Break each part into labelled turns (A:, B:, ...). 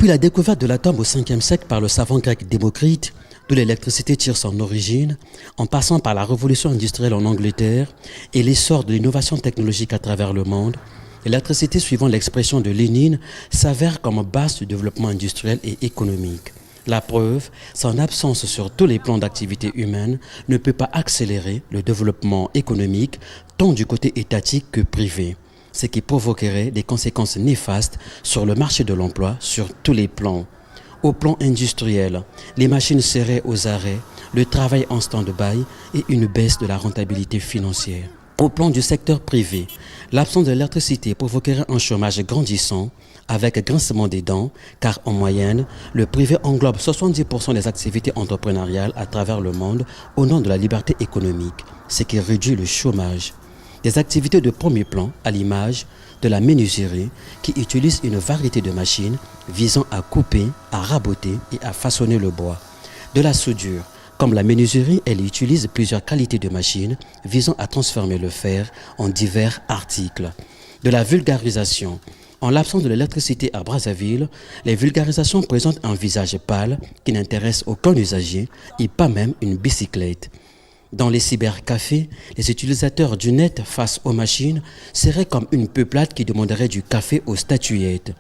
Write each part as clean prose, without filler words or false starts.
A: Depuis la découverte de l'atome au 5e siècle par le savant grec Démocrite, d'où l'électricité tire son origine, en passant par la révolution industrielle en Angleterre et l'essor de l'innovation technologique à travers le monde, l'électricité, suivant l'expression de Lénine, s'avère comme base du développement industriel et économique. La preuve, son absence sur tous les plans d'activité humaine ne peut pas accélérer le développement économique tant du côté étatique que privé, ce qui provoquerait des conséquences néfastes sur le marché de l'emploi sur tous les plans. Au plan industriel, les machines seraient aux arrêts, le travail en stand-by et une baisse de la rentabilité financière. Au plan du secteur privé, l'absence de l'électricité provoquerait un chômage grandissant avec grincement des dents, car en moyenne, le privé englobe 70% des activités entrepreneuriales à travers le monde au nom de la liberté économique, ce qui réduit le chômage. Des activités de premier plan, à l'image de la menuiserie, qui utilise une variété de machines visant à couper, à raboter et à façonner le bois. De la soudure, comme la menuiserie, elle utilise plusieurs qualités de machines visant à transformer le fer en divers articles. De la vulgarisation, en l'absence de l'électricité à Brazzaville, les vulgarisations présentent un visage pâle qui n'intéresse aucun usager et pas même une bicyclette. Dans les cybercafés, les utilisateurs du net face aux machines seraient comme une peuplade qui demanderait du café aux statuettes.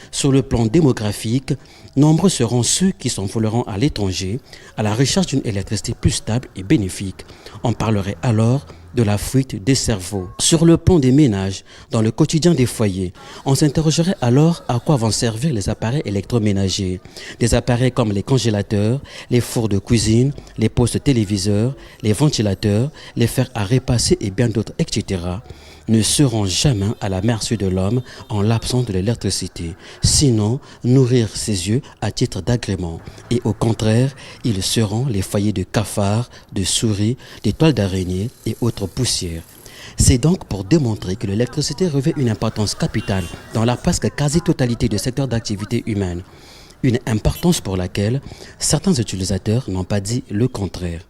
A: Sur le plan démographique, nombreux seront ceux qui s'envoleront à l'étranger à la recherche d'une électricité plus stable et bénéfique. On parlerait alors de la fuite des cerveaux. Sur le plan des ménages, dans le quotidien des foyers, on s'interrogerait alors à quoi vont servir les appareils électroménagers. Des appareils comme les congélateurs, les fours de cuisine, les postes téléviseurs, les ventilateurs, les fers à repasser et bien d'autres, etc. ne seront jamais à la merci de l'homme en l'absence de l'électricité, sinon nourrir ses yeux à titre d'agrément. Et au contraire, ils seront les foyers de cafards, de souris, d'étoiles d'araignée et autres poussières. C'est donc pour démontrer que l'électricité revêt une importance capitale dans la presque quasi-totalité des secteurs d'activité humaine. Une importance pour laquelle certains utilisateurs n'ont pas dit le contraire.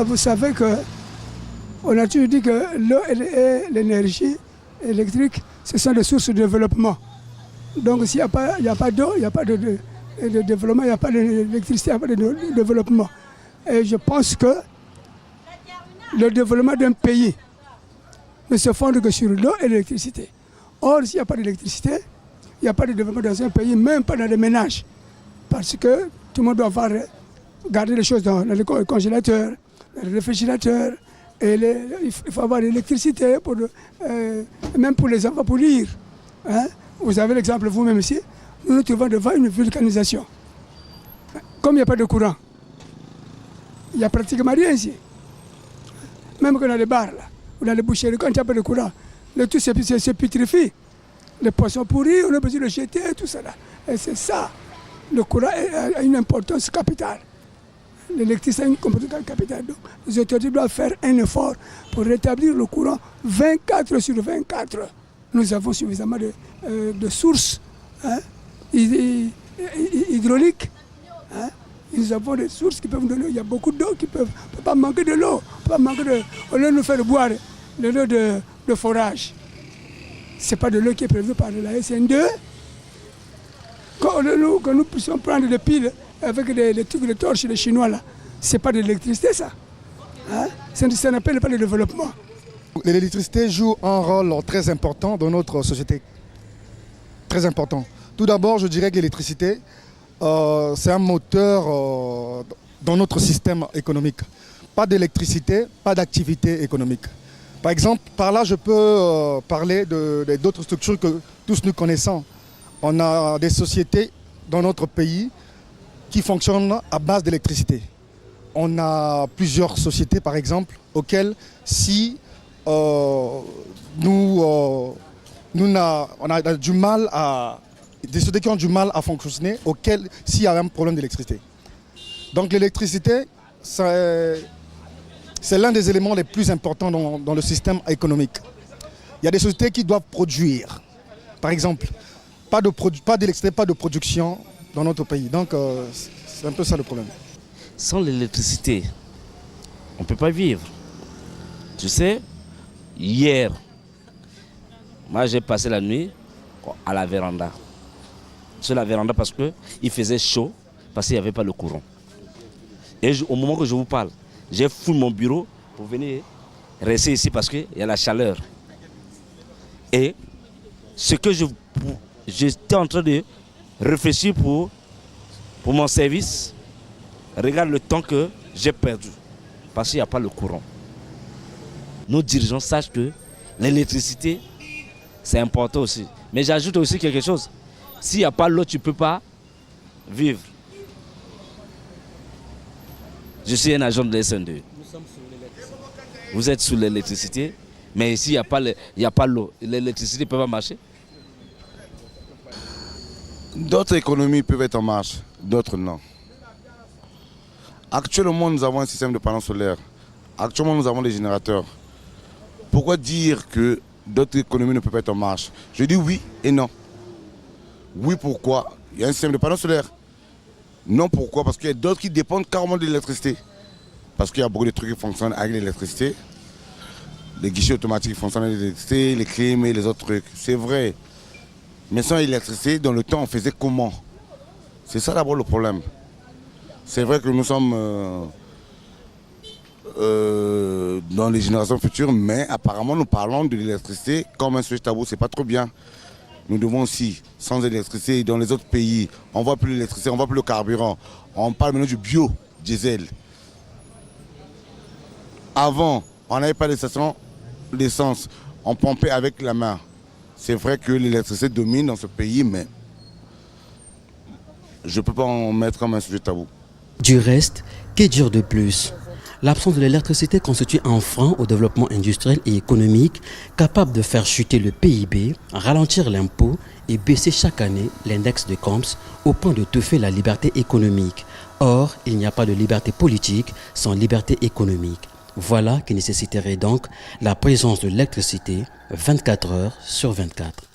B: Vous savez qu'on a toujours dit que l'eau et l'énergie électrique, ce sont des sources de développement. Donc s'il n'y a pas d'eau, il n'y a pas de développement, il n'y a pas d'électricité, il n'y a pas de développement. Et je pense que le développement d'un pays ne se fonde que sur l'eau et l'électricité. Or, s'il n'y a pas d'électricité, il n'y a pas de développement dans un pays, même pas dans les ménages. Parce que tout le monde doit garder les choses dans le congélateur, le réfrigérateur, et il faut avoir l'électricité, même pour les enfants, pour lire. Hein? Vous avez l'exemple vous-même ici, nous nous trouvons devant une vulcanisation. Comme il n'y a pas de courant, il n'y a pratiquement rien ici. Même quand on a les bars, là, ou dans les boucheries, quand il n'y a pas de courant, tout se putrifie. Les poissons pourris, on a besoin de les jeter, tout ça. Là. Et c'est ça. Le courant a une importance capitale. L'électricité a une importance capitale. Donc, les autorités doivent faire un effort pour rétablir le courant 24 sur 24. Nous avons suffisamment de sources hydrauliques. Hein. Nous avons des sources qui peuvent nous donner. Il y a beaucoup d'eau qui ne peut pas manquer de l'eau. Au lieu de nous faire boire de l'eau de forage. Ce n'est pas de l'eau qui est prévue par la SN2. Quand nous puissions prendre des piles avec des trucs de torches des Chinois, là, ce n'est pas de l'électricité, ça. Hein? Ça n'appelle pas le développement.
C: L'électricité joue un rôle très important dans notre société. Très important. Tout d'abord, je dirais que l'électricité, c'est un moteur dans notre système économique. Pas d'électricité, pas d'activité économique. Par exemple, par là, je peux parler d'autres structures que tous nous connaissons. On a des sociétés dans notre pays qui fonctionnent à base d'électricité. On a plusieurs sociétés, par exemple, auxquelles si on a du mal à... Des sociétés qui ont du mal à fonctionner, auxquelles s'il y a un problème d'électricité. Donc l'électricité, c'est l'un des éléments les plus importants dans le système économique. Il y a des sociétés qui doivent produire. Par exemple, pas d'électricité, pas de production dans notre pays. Donc c'est un peu ça le problème.
D: Sans l'électricité, on ne peut pas vivre. Tu sais, Hier, moi j'ai passé la nuit à la véranda. Sur la véranda parce qu'il faisait chaud, parce qu'il n'y avait pas le courant. Et au moment que je vous parle, j'ai fouillé mon bureau pour venir rester ici parce qu'il y a la chaleur. Et ce que j'étais en train de réfléchir pour mon service, regarde le temps que j'ai perdu parce qu'il n'y a pas le courant. Nos dirigeants sachent que l'électricité, c'est important aussi. Mais j'ajoute aussi quelque chose. S'il n'y a pas l'eau, tu ne peux pas vivre. Je suis un agent de la SN2. Vous êtes sous l'électricité, mais s'il n'y a pas l'eau, l'électricité ne peut pas marcher.
E: D'autres économies peuvent être en marche, d'autres non. Actuellement, nous avons un système de panneaux solaires. Actuellement, nous avons des générateurs. Pourquoi dire que d'autres économies ne peuvent pas être en marche? Je dis oui et non. Oui, pourquoi? Il y a un système de panneaux solaires. Non, pourquoi? Parce qu'il y a d'autres qui dépendent carrément de l'électricité. Parce qu'il y a beaucoup de trucs qui fonctionnent avec l'électricité. Les guichets automatiques qui fonctionnent avec l'électricité, les clim et les autres trucs. C'est vrai. Mais sans l'électricité, dans le temps, on faisait comment? C'est ça d'abord le problème. C'est vrai que nous sommes dans les générations futures, mais apparemment nous parlons de l'électricité comme un sujet tabou, c'est pas trop bien. Nous devons aussi, sans électricité, dans les autres pays, on ne voit plus l'électricité, on ne voit plus le carburant. On parle maintenant du bio-diesel. Avant, on n'avait pas de station d'essence, on pompait avec la main. C'est vrai que l'électricité domine dans ce pays, mais je ne peux pas en mettre comme un sujet tabou.
A: Du reste, que dire de plus? L'absence de l'électricité constitue un frein au développement industriel et économique capable de faire chuter le PIB, ralentir l'impôt et baisser chaque année l'index de Combs au point de teuffer la liberté économique. Or, il n'y a pas de liberté politique sans liberté économique. Voilà qui nécessiterait donc la présence de l'électricité 24 heures sur 24.